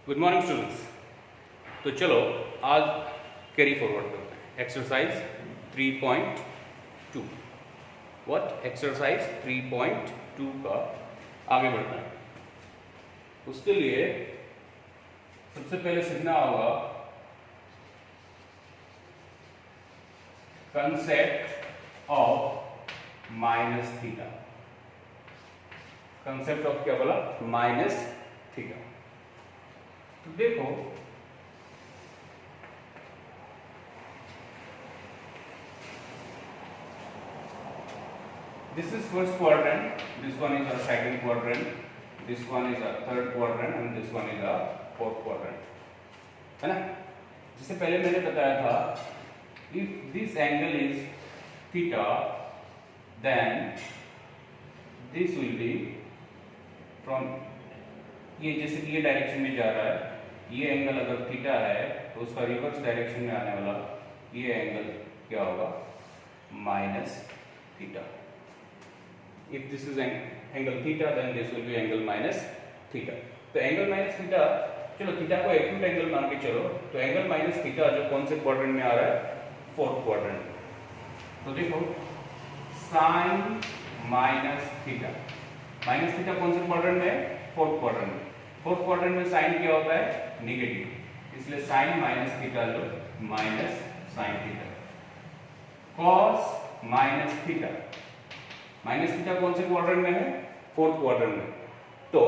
Good morning students. तो चलो आज कैरी फॉरवर्ड करते हैं एक्सरसाइज 3.2। व्हाट एक्सरसाइज 3.2 का आगे बढ़ना है। उसके लिए सबसे पहले सीखना होगा concept of minus theta. Concept of क्या बोला? Minus theta. तो देखो this is first quadrant, this one is a second quadrant, this one is a third quadrant and this one is a fourth quadrant, है ना। जैसे पहले मैंने बताया था, if this angle is theta then this will be from ये जैसे कि ये डायरेक्शन में जा रहा है, ये एंगल अगर थीटा है तो उसका रिवर्स डायरेक्शन में आने वाला ये एंगल क्या होगा? Minus theta. If this is angle theta then this will be angle minus theta. तो एंगल माइनस थीटा, चलो थीटा को एक्यूट एंगल मान के चलो, तो एंगल माइनस थीटा जो कौन से क्वाड्रेंट में आ रहा है? Fourth quadrant. तो देखो sine minus theta, minus theta कौन से क्वाड्रेंट में है? फोर्थ क्वाड्रेंट में। फोर्थ क्वाड्रेंट में साइन क्या होता है? नेगेटिव, इसलिए साइन माइनस थीटा लो, minus sine theta. Cos minus theta, minus theta कौन से क्वाड्रेंट में है? फोर्थ क्वाड्रेंट में। तो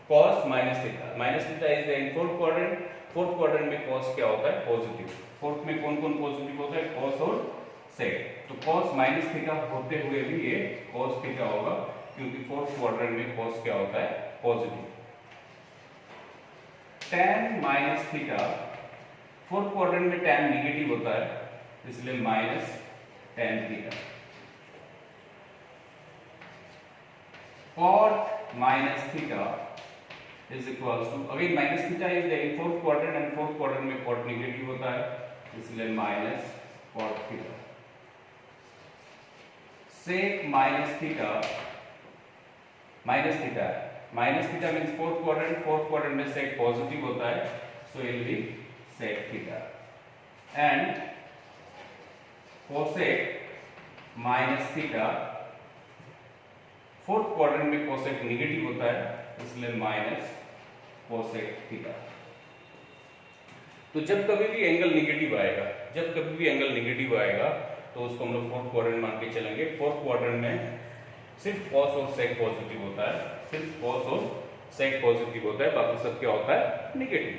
cos minus theta, minus theta is the in fourth quadrant. Fourth quadrant में कॉस क्या होता है? पॉजिटिव। फोर्थ में कौन कौन पॉजिटिव होता है? कॉस और सेक। तो कॉस माइनस थीटा होते हुए भी ये कॉस थीटा होगा, क्योंकि फोर्थ क्वाड्रेंट में कॉस क्या होता है? Positive. tan minus theta, fourth quadrant में tan नेगेटिव होता है, इसलिए minus tan theta. cot minus theta is equals to, again minus theta is the in fourth quadrant and fourth quadrant में cot negative होता है, इसलिए minus cot theta. sec minus theta, minus theta है, minus theta means fourth quadrant में sec positive होता है, so it will be sec theta. And cosec minus theta, fourth quadrant में cosec negative होता है, इसलिए माइनस कोसेक थीटा। तो जब कभी भी एंगल नेगेटिव आएगा, तो उसको हम लोग फोर्थ क्वाड्रेंट मान के चलेंगे। फोर्थ क्वाड्रेंट में सिर्फ कॉस और सेक पॉजिटिव होता है, सिर्फ कॉस और सेक पॉजिटिव होता है, बाकी सब क्या होता है? नेगेटिव।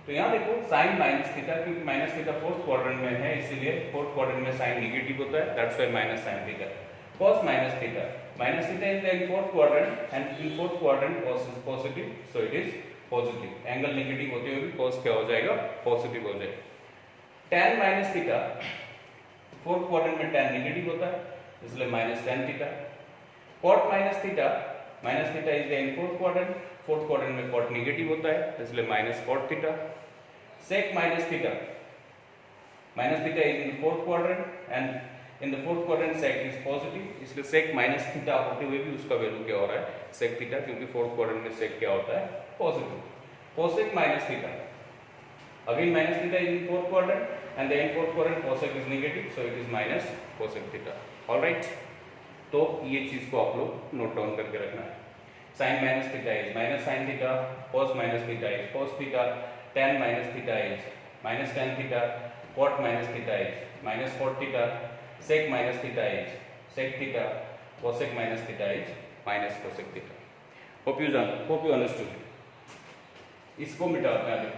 तो यहाँ देखो साइन माइनस थीटा, क्योंकि माइनस थीटा फोर्थ क्वाड्रेंट में है, इसीलिए फोर्थ क्वाड्रेंट में साइन नेगेटिव होता है, that's why minus sine theta. Cos minus theta is in fourth quadrant and in fourth quadrant cos is positive, so it is positive. Angle negative होते हुए भी cos क्या हो जाएगा? पॉजिटिव हो जाएगा। tan minus theta, fourth quadrant में tan negative होता है, इसलिए minus tan theta. cot minus theta is the in fourth quadrant में cot नेगेटिव होता है, इसलिए minus cot theta. sec minus theta is in fourth quadrant and in the fourth quadrant sec is positive, इसलिए sec minus theta होते हुए भी उसका value क्या हो रहा है? sec थीटा, क्योंकि फोर्थ क्वाड्रेंट में sec क्या होता है? Positive. cosec minus theta, again minus theta is in fourth quadrant and the in fourth quadrant cosec is negative, so it is minus cosec theta. Alright, तो ये चीज को आप लोग नोट डाउन करके रखना है। Sine minus theta is minus sine theta, cos minus theta is cos theta, tan minus theta is minus tan theta, cot minus theta is minus cot theta, sec minus theta is sec theta, cosec minus theta is minus cosec theta. Hope you understood. इसको मिटाते हैं,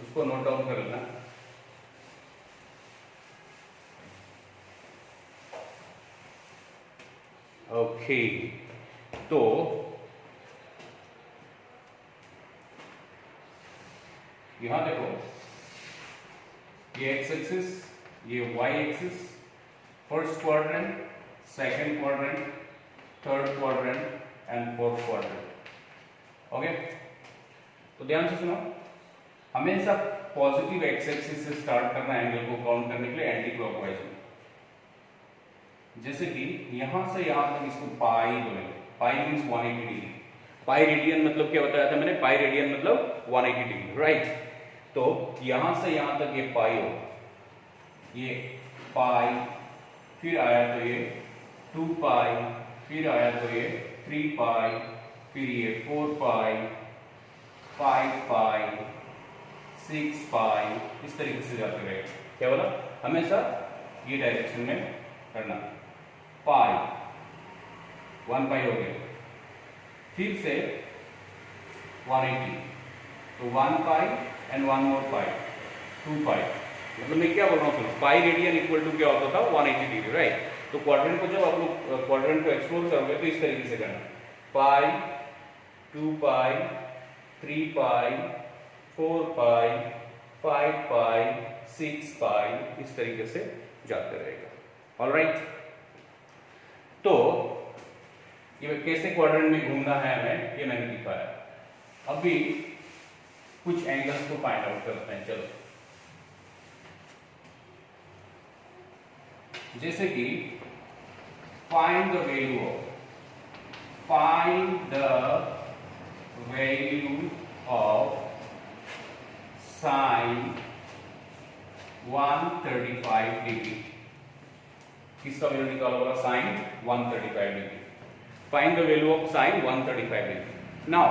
उसको note down कर लेना। Okay, तो यहां देखो ये एक्स एक्सिस, ये y axis, first quadrant, second quadrant, third quadrant and fourth quadrant. Okay, तो ध्यान से सुनो, हमेशा पॉजिटिव एक्स एक्सिस से स्टार्ट करना एंगल को काउंट करने के लिए एंटी क्लॉकवाइज में। जैसे कि यहां से यहां तक इसको पाई बोलेंगे, पाई मीन्स 180 डिग्री। पाई रेडियन मतलब क्या बताया था मैंने, पाई रेडियन मतलब 180 डिग्री, राइट। तो यहां से यहां तक ये पाई हो, ये पाई, फिर आया तो ये 2 पाई, फिर आया तो ये 3 पाई, फिर ये 4 पाई, 5 पाई, 6 पाई, इस तरीके से जाते रहेगा। क्या बोला, हमेशा ये डायरेक्शन में करना। पाई 1 पाई हो गया, फिर से 180, तो 1 पाई एंड 1 मोर पाई, 2 पाई। मतलब मैं क्या बोल रहा हूँ सुनो, पाई रेडियन इक्वल टू क्या होता था 180 डिग्री, राइट। तो क्वाड्रेंट को जब आप लोग क्वाड्रेंट को एक्सप्लोर करोगे तो इस तरीके से करना, पाई, 2 पाई, 3 पाई, 4 पाई, 5 पाई, 6 पाई, इस तरीके से जाते रहेगा। ऑलराइट, तो ये कैसे क्वाड्रेंट में घूमना है हमें, ये मैंने दिखाया। अभी कुछ एंगल्स को फाइंड आउट करते हैं, चलो। जैसे कि find the value of sine 135 degree. किसका वैल्यू निकालोगा, sine 135 degree. Find the value of sine 135 degree. Now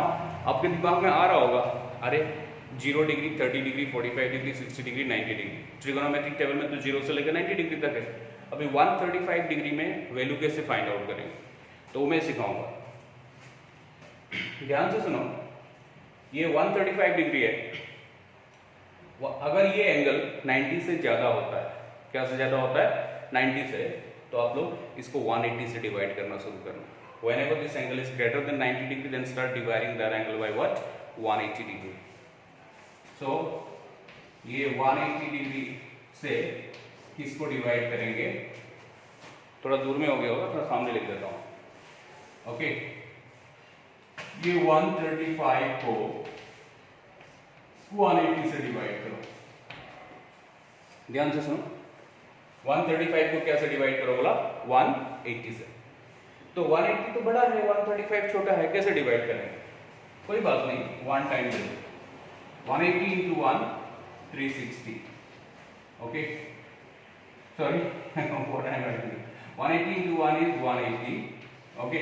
आपके दिमाग में आ रहा होगा, अरे 0 degree, 30 degree, 45 degree, 60 degree, 90 degree, trigonometric table में तो 0 से लेकर 90 डिग्री तक है। अभी 135 डिग्री में वैल्यू कैसे फाइंड आउट करेंगे, तो मैं सिखाऊंगा। ध्यान से सुनो, ये 135 डिग्री है। अगर ये एंगल 90 से ज्यादा होता है, क्या से ज्यादा होता है, 90 से, तो आप लोग इसको 180 से डिवाइड करना शुरू करना। Whenever this angle is greater than 90 degree, then start dividing that angle by what, 180 degree. So ये 180 डिग्री से किसको डिवाइड करेंगे, थोड़ा दूर में हो गया होगा, थोड़ा सामने लिख देता हूं। ओके, ये 135 को 180 से डिवाइड करो। ध्यान से सुनो, 135 को क्या से डिवाइड करो, बोला 180 से। तो 180 तो बड़ा है, 135 छोटा है, कैसे डिवाइड करेंगे, कोई बात नहीं, 1 टाइम दे दो। 180 into 1 360, okay, sorry what I am writing, 180 into 1 is 180, okay.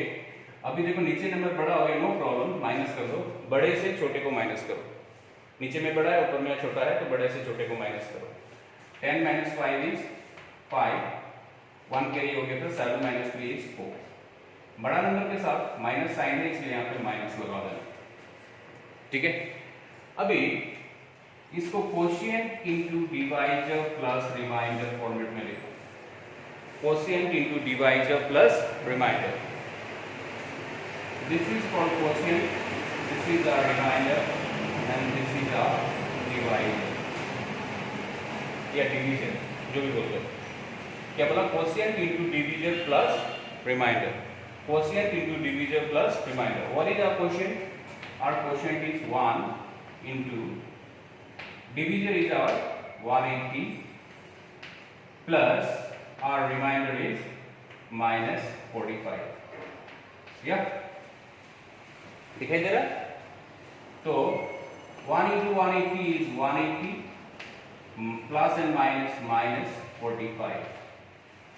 अभी देखो नीचे नंबर बड़ा हो गया, नो प्रॉब्लम, माइनस कर दो, बड़े से छोटे को माइनस करो। नीचे में बड़ा है, ऊपर में छोटा है, तो बड़े से छोटे को माइनस करो। 10 minus 5 is 5, 1 कैरी हो गया, तो 7 minus 3 is 4। बड़ा नंबर के साथ माइनस साइन है, इसलिए यहाँ पे माइनस लगा देना, ठीक है। अभी इसको quotient into divisor plus remainder format में लिखो, quotient into divisor plus remainder. This is called quotient, this is the remainder and this is the divisor या डिवीजन, जो भी बोलते हो। क्या बोला, quotient into divisor plus remainder, quotient into divisor plus remainder. What is our quotient? Our quotient is 1 into divisor is our 180 plus our remainder is minus 45. Yeah, दिखाई दे रहा है? तो 1 into 180 is 180 plus and minus minus 45.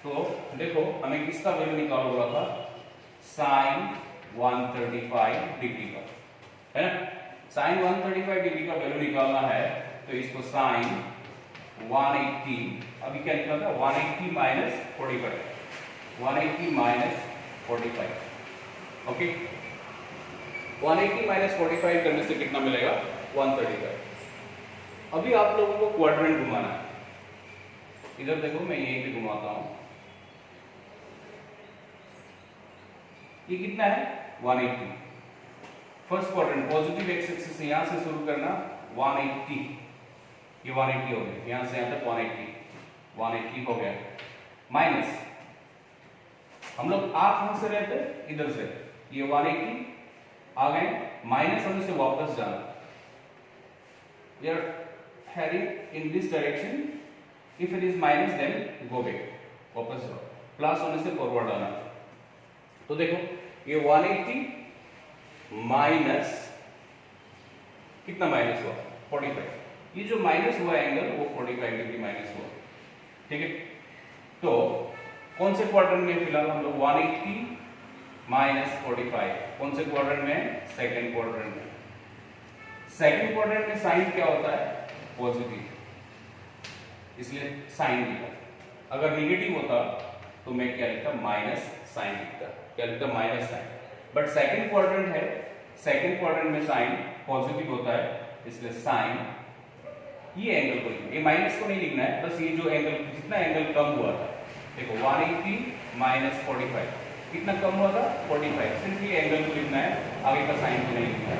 तो देखो हमें किसका value निकालना बोला था, साइन 135 डिग्री का, है ना। साइन 135 डिग्री का वैल्यू निकालना है, तो इसको साइन 180, अभी क्या निकला था, 180 माइनस 45, 180 माइनस 45, ओके। 180 माइनस 45 करने से कितना मिलेगा, 135। अभी आप लोगों को क्वाड्रेंट घुमाना है, इधर देखो मैं यहीं पे घुमाता हूं, ये कितना है, 180। First quadrant positive x axis से यहां से शुरू करना, 180, ये 180 हो गया, यहां से यहां तक 180 हो गया। माइनस, हम लोग कहां से रहते, इधर से, ये 180 आ गए, माइनस होने से वापस जाना, we are heading in this direction, if it is minus then go back, वापस जाओ, प्लस होने से फॉरवर्ड आना। तो देखो ये 180 माइनस कितना माइनस हुआ 45। ये जो माइनस हुआ एंगल वो 45 डिग्री माइनस हुआ। ठीक है, तो कौन से क्वाड्रेंट में फिलहाल हम लोग 180 माइनस 45, कौन से क्वाड्रेंट में? सेकंड क्वाड्रेंट में। सेकंड क्वाड्रेंट में साइन क्या होता है? पॉजिटिव, इसलिए साइन लिखा। अगर निगेटिव होता तो मैं क्या लिखता? माइनस साइन लिखता। क्या लिखता? Minus sine. But second quadrant है, सेकंड क्वाड्रेंट में साइन पॉजिटिव होता है, इसलिए साइन ये एंगल को लिखना, ये माइनस को नहीं लिखना है, बस ये जो एंगल जितना एंगल कम हुआ था, देखो 180 माइनस 45 कितना कम हुआ था? 45। सिर्फ ये एंगल को लिखना है, आगे का साइन को नहीं लिखना है।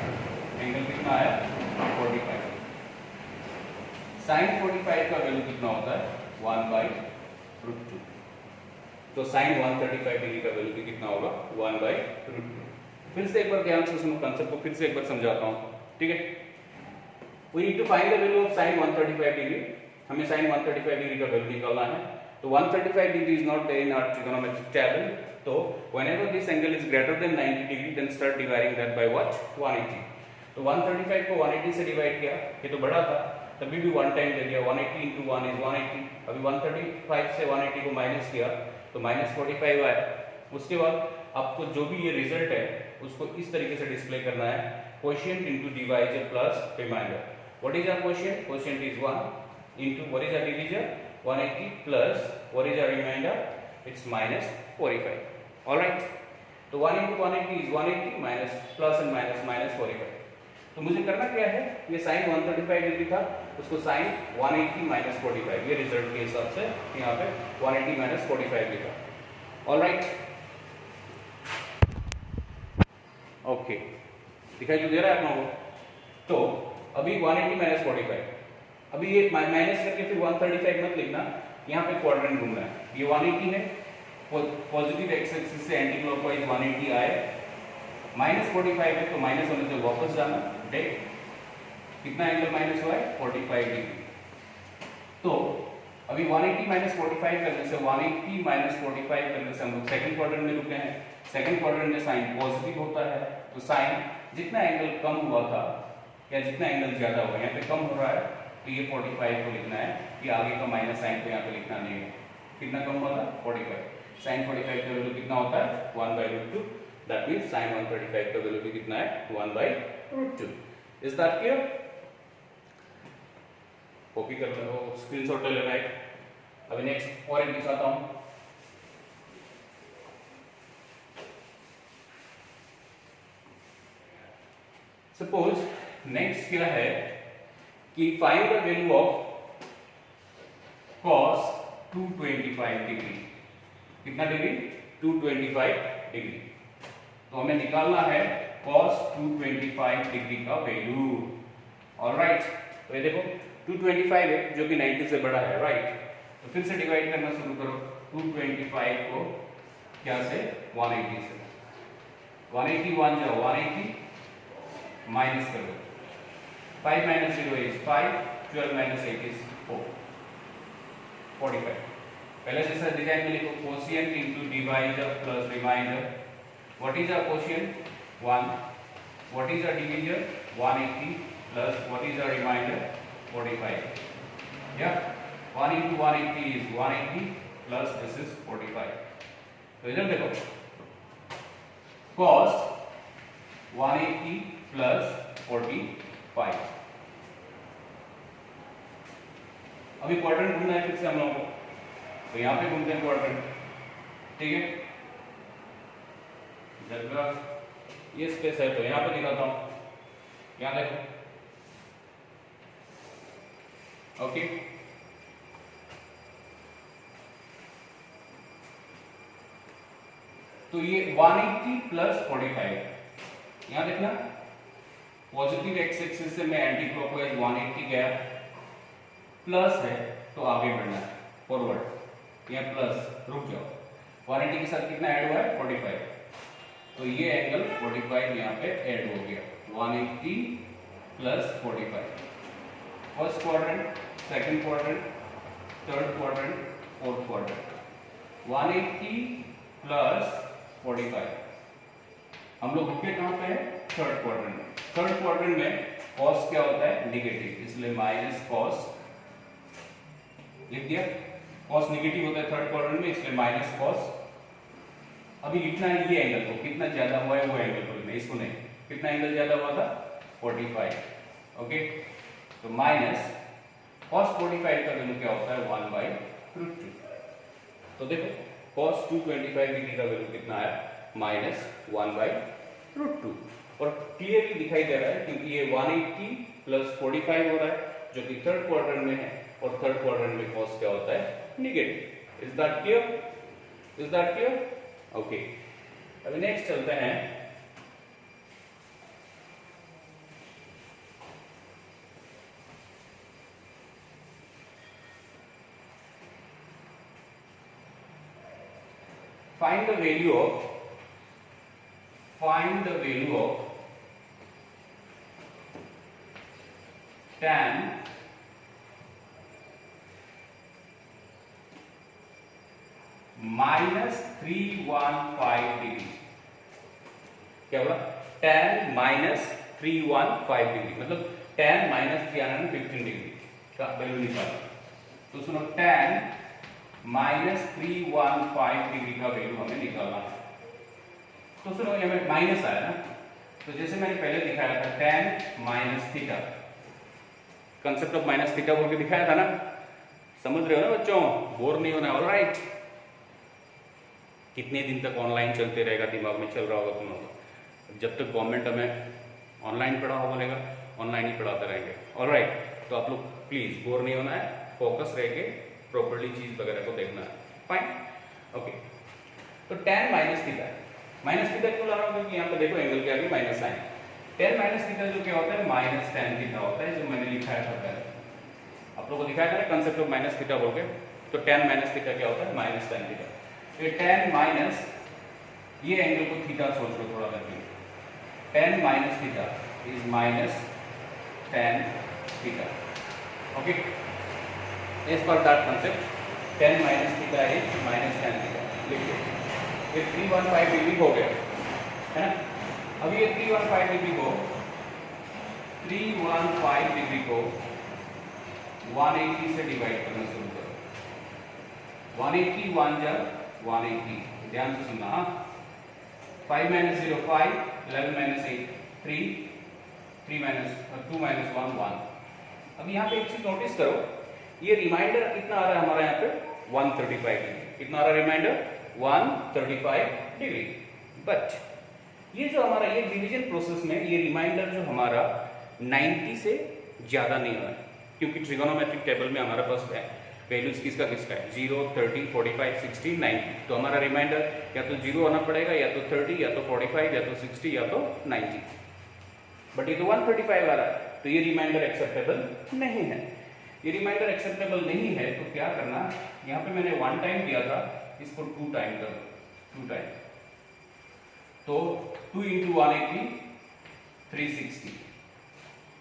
एंगल कितना आया? 45। साइन 45 का वैल्यू कितना होता है? 1/√2। तो साइन 135 डिग्री का वैल्यू कितना होगा? 1/√2। फिर से एक बार ध्यान से सुनो, कंसेप्ट को फिर से एक बार समझाता हूं। ठीक है, we need to find the value of sine 135 degree. हमें साइन 135 डिग्री का वैल्यू निकालना है। तो 135 degree is not there in our trigonometric table. तो whenever this angle is greater than 90 degree then start dividing that by what? 180। तो 135 को 180 से divide किया, ये तो बड़ा था, तभी भी वन टाइम दे दिया। 180 into 1 is 180। अभी 135 से 180 को माइनस किया तो -45 आया। उसके बाद आपको जो भी ये रिजल्ट है उसको इस तरीके से डिस्प्ले करना है, quotient into divisor plus remainder. What is our quotient? Quotient is 1 into what is our divisor? 180 plus what is our remainder? It's -45। Alright, तो 1 into 180 is 180 minus plus and minus -45। तो मुझे करना क्या है? ये साइन 135 डिग्री था, उसको sign 180 minus 45, ये रिजल्ट के हिसाब से यहाँ पे 180 माइनस 45 लिखा। ऑलराइट, ओके, दिखाई तो दे रहा है आप लोगों को? तो अभी 180 माइनस 45, अभी ये माइनस करके फिर 135 मत लिखना, यहाँ पे क्वाड्रेंट घूमना है। ये 180 है, पॉजिटिव एक्स एक्सिस से एंटी क्लॉकवाइज 180 आए, -45 है तो माइनस होने से वापस जाना। डेट कितना एंगल माइनस हुआ है? 45 डिग्री। तो अभी 180 माइनस 45 करने से 180 माइनस 45 करने से हम लोग सेकंड क्वाड्रेंट में रुके हैं। सेकंड क्वाड्रेंट में साइन पॉजिटिव होता है, तो साइन जितना एंगल कम हुआ था या जितना एंगल ज्यादा हुआ, यहाँ पे कम हो रहा है तो ये 45 को लिखना है, ये आगे का माइनस साइन को यहाँ पे लिखना नहीं है। कितना कम हुआ था? 45। साइन 45 का वैल्यू कितना होता है? 1/√2। दैट मींस साइन 135 का वैल्यू कितना है? 1/√2। Is that clear? कॉपी कर लो, स्क्रीनशॉट ले लेना है। अभी नेक्स्ट और एक दिखाता हूं। सपोज नेक्स्ट क्या है कि find the value of cos 225 degree. कितना डिग्री? 225 डिग्री। तो हमें निकालना है cos 225 डिग्री का वैल्यू। ऑलराइट, तो ये देखो 225 है जो कि 90 से बड़ा है, राइट? तो फिर से डिवाइड करना शुरू करो 225 को क्या से? 180 से। 180 1 जाओ 180 माइनस कर दो, 5 minus 0 is 5, 12 minus 8 is 4, 45। पहले जैसा डिजाइन में लिखो, quotient into divisor plus remainder. What is our quotient? 1। What is our divisor? 180 plus what is our remainder? 45। या 1 into 180 is 180 plus this is 45। तो इधर देखो cos 180 प्लस 45। अभी क्वाड्रेंट घूमना है फिर से हम लोगों को, तो यहां पे घूमते हैं क्वाड्रेंट। ठीक है, जगह ये स्पेस है तो यहां पे दिखाता हूं। यहां देखो, ओके, तो ये 180 प्लस 45। यहां देखना, पॉजिटिव एक्स एक्सिस से मैं एंटी क्लॉकवाइज 180 गया, प्लस है तो आगे बढ़ना है, फॉरवर्ड। यहां प्लस, रुक जाओ, 180 के साथ कितना ऐड हुआ है? 45। तो ये एंगल 45 यहां पे ऐड हो गया, 180 plus 45। First quadrant, second quadrant, third quadrant, fourth quadrant. 180 plus 45। हम लोग रुके कहां पे हैं? थर्ड क्वाड्रेंट में। थर्ड क्वाड्रेंट में कॉस क्या होता है? निगेटिव, इसलिए माइनस कॉस लिख दिया। कॉस निगेटिव होता है थर्ड क्वाड्रेंट में, इसलिए माइनस कॉस। अभी लिखना है ये एंगल को, कितना ज्यादा हुआ है वो एंगल को लिखना है, इसको नहीं। कितना एंगल ज्यादा हुआ था? 45। ओके, तो माइनस cos 45 का वैल्यू क्या होता है? 1/√2। तो देखो cos 225 डिग्री का वैल्यू कितना आया? -1/√2। और क्लियरली दिखाई दे रहा है क्योंकि ये 180 + 45 हो रहा है जो कि थर्ड क्वाड्रेंट में है, और थर्ड क्वाड्रेंट में cos क्या होता है? Negative. Is that clear? Is that clear? Okay, अभी नेक्स्ट चलते हैं। Find the value of tan -315 degree. क्या बोला? tan -315 डिग्री, मतलब tan -315 डिग्री का वैल्यू निकालना। तो सुनो, tan -315 डिग्री का वैल्यू हमें निकालना है। तो सुनो, ये में माइनस आया ना, तो जैसे मैंने पहले दिखाया था tan -theta, concept of minus theta बोल के दिखाया था ना, समझ रहे हो ना बच्चों? बोर नहीं होना, ऑलराइट? कितने दिन तक ऑनलाइन चलते रहेगा, दिमाग में चल रहा होगा तुम लोगों, जब तक गवर्नमेंट हमें ऑनलाइन पढ़ाओ बोलेगा, ऑनलाइन ही पढ़ाते रहेंगे, ऑलराइट? तो आप लोग प्लीज बोर नहीं होना है, फोकस रह के प्रॉपर्ली चीज वगैरह को देखना है। Fine, okay. तो tan -थीटा, माइनस थीटा क्यों ला रहा हूं? क्योंकि यहाँ पे देखो एंगल के आगे माइनस साइन। tan -थीटा जो क्या होता है? -tan थीटा होता है, जो मैंने लिखाया था पहले, आप लोगों को दिखाया था ना कंसेप्ट ऑफ माइनस थीटा बोल के। तो tan -थीटा क्या होता है? -tan theta. ये tan माइनस, ये एंगल को थीटा सोच लो थोड़ा करके, tan -theta is -tan theta. Okay, as per that concept tan -theta is -tan theta. लिखिए, ये 315 डिग्री हो गया है ना। अभी ये 315 डिग्री को 180 से डिवाइड करना शुरू करो। 180 1 जा 180, ध्यान से सुनना। हाँ, 5 - 0 5, 11 - 8 3, 2 - 1 1। अब यहाँ पे एक चीज नोटिस करो, ये रिमाइंडर कितना आ रहा है हमारा यहाँ पे? 135 डिग्री। कितना आ रहा है रिमाइंडर? 135 डिग्री। बट ये जो हमारा ये डिवीजन प्रोसेस में ये रिमाइंडर जो हमारा 90 से ज्यादा नहीं हो रहा है, क्योंकि ट्रिगोनोमेट्रिक टेबल में हमारे पास है वैल्यूज किसका किसका है? 0, 30, 45, 60, 90। तो हमारा रिमाइंडर या तो 0 होना पड़ेगा, या तो 30, या तो 45, या तो 60, या तो 90। बट ये तो 135 आ रहा है, तो ये रिमाइंडर एक्सेप्टेबल नहीं है। ये रिमाइंडर एक्सेप्टेबल नहीं है तो क्या करना? यहाँ पे मैंने 1 टाइम दिया था, इसको 2 टाइम कर दो, 2 टाइम। तो 2 × 180 360।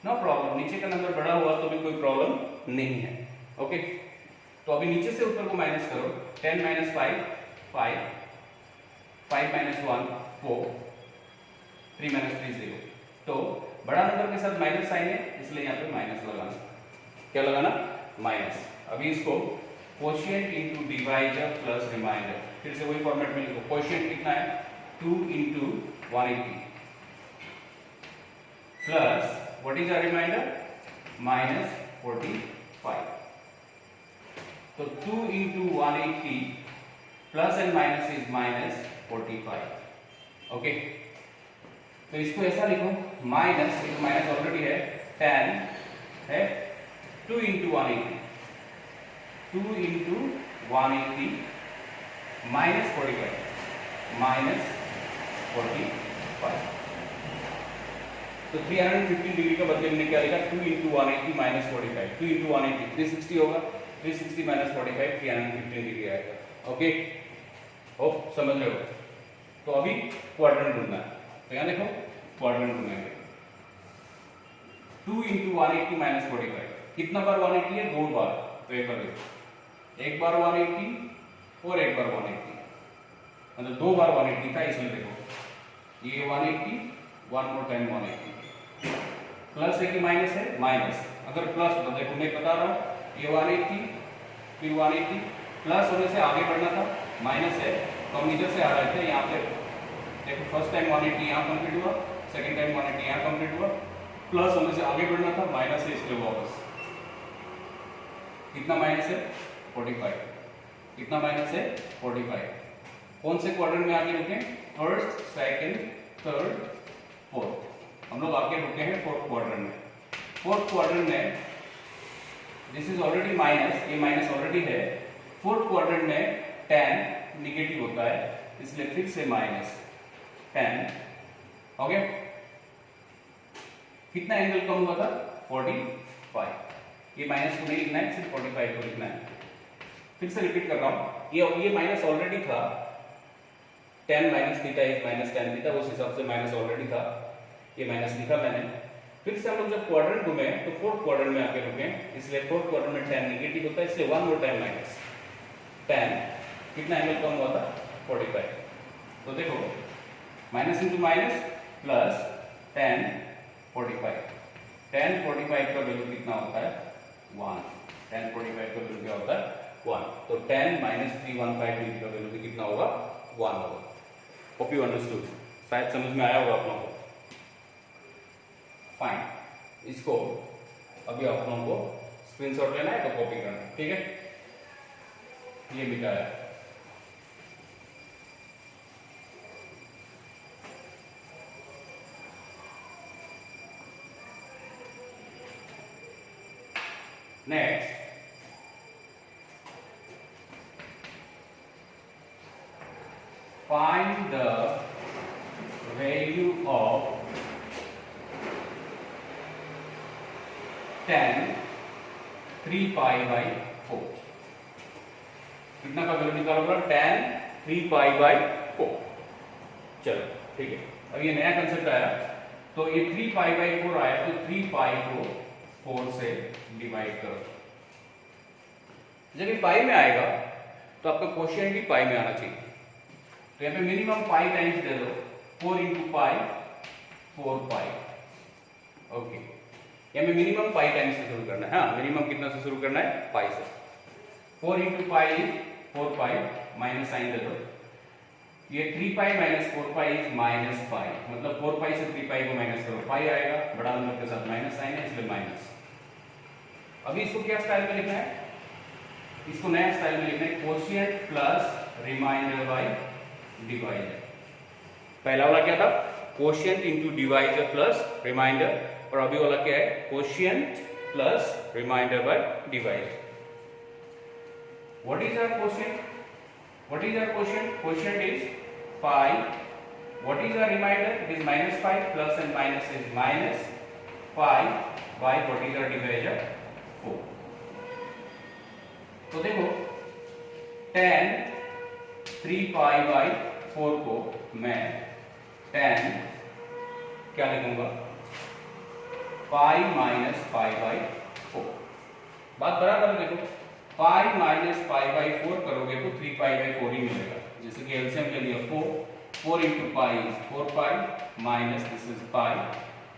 नो प्रॉब्लम, नीचे का नंबर बड़ा हुआ तो भी कोई प्रॉब्लम नहीं है। ओके, तो अभी नीचे से ऊपर को माइनस करो। 10 - 5 5, 5 - 1 4, 3 - 3 0। तो बड़ा नंबर के साथ माइनस साइन है, इसलिए यहाँ पे माइनस लगाना। क्या लगाना? माइनस। अभी इसको quotient into divisor plus remainder, फिर से वही फॉर्मेट में लिखो। कोशिएंट कितना है? 2 × 180 plus what is our remainder? -45। तो 2 × 180 plus and minus is -45। Okay, तो इसको ऐसा लिखो, माइनस, एक माइनस ऑलरेडी है, tan है 2 × 180, 2 × 180 -45, -45। तो 315 डिग्री का बदले में क्या लिखा? 2 × 180 -45, 2 × 180 360 होगा, 360 - 45 315 डिग्री आएगा। ओके, होप समझ रहे हो? तो अभी क्वाड्रेंट ढूंढना है, तो यहाँ देखो क्वाड्रेंट ढूंढेंगे। 2 × 180 -45, कितना बार 180 है? 2 बार। तो एक बार देखो, एक बार 180 और एक बार 180, मतलब 2 बार 180 था, इसमें देखो ये 180 वन मोर टाइम 180, प्लस है कि माइनस है, माइनस। अगर प्लस तो देखो मैं बता रहा हूँ ये 180 फिर 180, प्लस होने से आगे बढ़ना था, माइनस है तो हम इधर से आ रहे थे यहाँ पे। देखो फर्स्ट टाइम 180 यहाँ कंप्लीट हुआ, सेकंड टाइम 180 यहाँ कंप्लीट हुआ, प्लस होने से आगे बढ़ना था, माइनस है इसलिए वापस। कितना माइनस है 45, कितना माइनस है 45। कौन से क्वाड्रेंट में आगे रुके, फर्स्ट सेकंड थर्ड फोर्थ। हम लोग आगे रुके हैं फोर्थ क्वाड्रेंट में। फोर्थ क्वाड्रेंट में दिस इज ऑलरेडी माइनस, ये माइनस ऑलरेडी है। फोर्थ क्वाड्रेंट में tan निगेटिव होता है इसलिए फिर से माइनस tan। ओके, कितना एंगल कम हुआ था 45, ये माइनस को नहीं लिखना है सिर्फ 45 को लिखना है। फिर से रिपीट कर रहा हूं, ये माइनस ऑलरेडी था, tan minus theta is minus tan theta, उस हिसाब से माइनस ऑलरेडी था, ये माइनस लिखा मैंने। फिर से हम लोग जब क्वाड्रेंट घूमे तो फोर्थ क्वाड्रेंट में आके रुके, इसलिए फोर्थ क्वाड्रेंट में tan नेगेटिव होता है इसलिए one more time minus tan। कितना एंगल कम हुआ था 45। तो देखो minus into minus plus tan 45, tan 45 का वैल्यू कितना होता है 1, tan 45 का वैल्यू क्या होता है 1, तो tan माइनस 315 डिग्री का वैल्यू कितना होगा 1 होगा। होप यू अंडरस्टूड, शायद समझ में आया होगा आप लोगों को। फाइन, इसको अभी आप लोगों को स्क्रीनशॉट लेना है तो कॉपी करना है, ठीक है। ये मिटाया, next find the value of tan 3 pi by 4। कितना का वैल्यू निकालोगे tan 3 पाई बाई 4। चलो ठीक है, अब ये नया कंसेप्ट आया, तो ये 3 पाई बाई 4 आया तो 3 पाई को 4 से डिवाइड करो। जब ये पाई में आएगा तो आपका क्वोशिएंट भी पाई में आना चाहिए, तो यहाँ पे मिनिमम पाई टाइम्स दे दो, 4 इंटू पाई 4 पाई। ओके, यहाँ में मिनिमम पाई टाइम्स से शुरू करना है। हाँ, मिनिमम कितना से शुरू करना है पाई से। 4 into pi is 4 pi, minus sine दे दो। ये 3 pi minus 4 pi is minus pi, मतलब 4 पाई से 3 पाई को माइनस करो, पाई आएगा, बड़ा नंबर के साथ माइनस साइन है इसलिए माइनस। अभी इसको क्या स्टाइल में लिखना है, इसको नया स्टाइल में लिखना है, quotient plus remainder by divisor. पहला वाला क्या था, quotient into divisor plus remainder, और अभी वाला क्या है, quotient plus remainder by divisor. What is our quotient, what is our quotient, quotient is pi, what is our remainder, it is minus pi, plus and minus is minus pi by what is our divisor 4। तो देखो tan 3 pi by 4 को मैं tan क्या लिखूंगा, pi minus pi by 4। बात बराबर देखो, pi minus pi by 4 करोगे तो 3 पाई बाई 4 ही मिलेगा। जैसे कि एलसीएम ले लिया 4 into pi is 4 pi minus this is pi,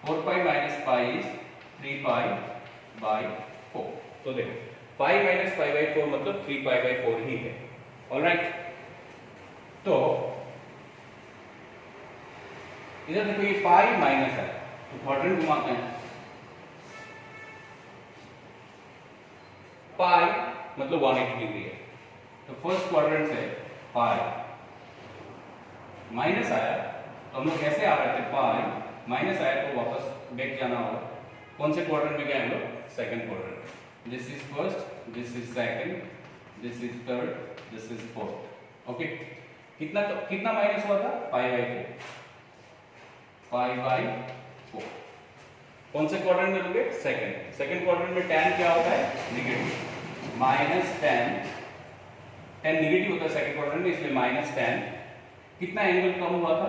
4 pi minus pi is 3 pi by 4। तो देखो पाई माइनस पाई बाई 4 मतलब 3 पाई बाई 4 ही है। ऑलराइट, तो इधर देखो ये पाई माइनस है तो क्वाड्रेंट घुमाते हैं, पाई मतलब 180 डिग्री है, तो फर्स्ट क्वाड्रेंट से पाई माइनस आया तो हम लोग कैसे आ रहे थे, पाई माइनस आया तो वापस बैक जाना होगा। कौन से क्वाड्रेंट में गए हम लोग, second quadrant. This is first, this is second, this is third, this is fourth. Okay, कितना माइनस हुआ था, पाई बाई 4, पाई बाई 4। कौन से क्वाड्रेंट में लोगे, सेकंड। सेकंड क्वाड्रेंट में tan क्या होता है, नेगेटिव, माइनस tan नेगेटिव होता है सेकंड क्वाड्रेंट में इसलिए माइनस tan। कितना एंगल कम हुआ था,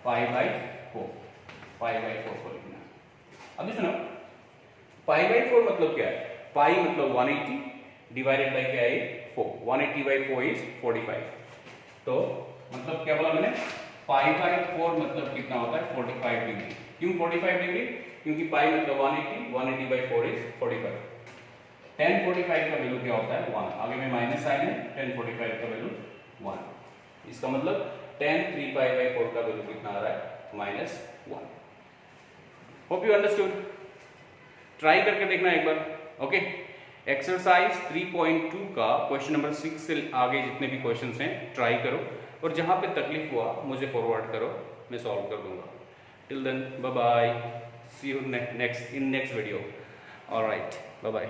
पाई बाई 4, पाई बाई 4 को लिखना। अभी सुनो, पाई बाई 4 मतलब क्या है, पाई मतलब 180 डिवाइडेड बाई क्या है 4, 180 बाई 4 इज 45। तो मतलब क्या बोला मैंने, पाई बाय 4 मतलब कितना होता है 45 डिग्री। क्यों 45 डिग्री? क्योंकि पाई मतलब 180, 180 बाई 4 इज 45। tan 45 का वैल्यू क्या होता है 1। आगे में माइनस साइन है, tan 45 का वैल्यू 1। इसका मतलब tan 3 पाई बाई 4 का वैल्यू कितना आ रहा है -1। Hope you understood. ट्राई करके देखना एक बार। ओके, एक्सरसाइज 3.2 का क्वेश्चन नंबर 6 से आगे जितने भी क्वेश्चंस हैं ट्राई करो, और जहां पे तकलीफ हुआ मुझे फॉरवर्ड करो, मैं सॉल्व कर दूंगा। Till then bye bye, see you next video. Alright, bye bye.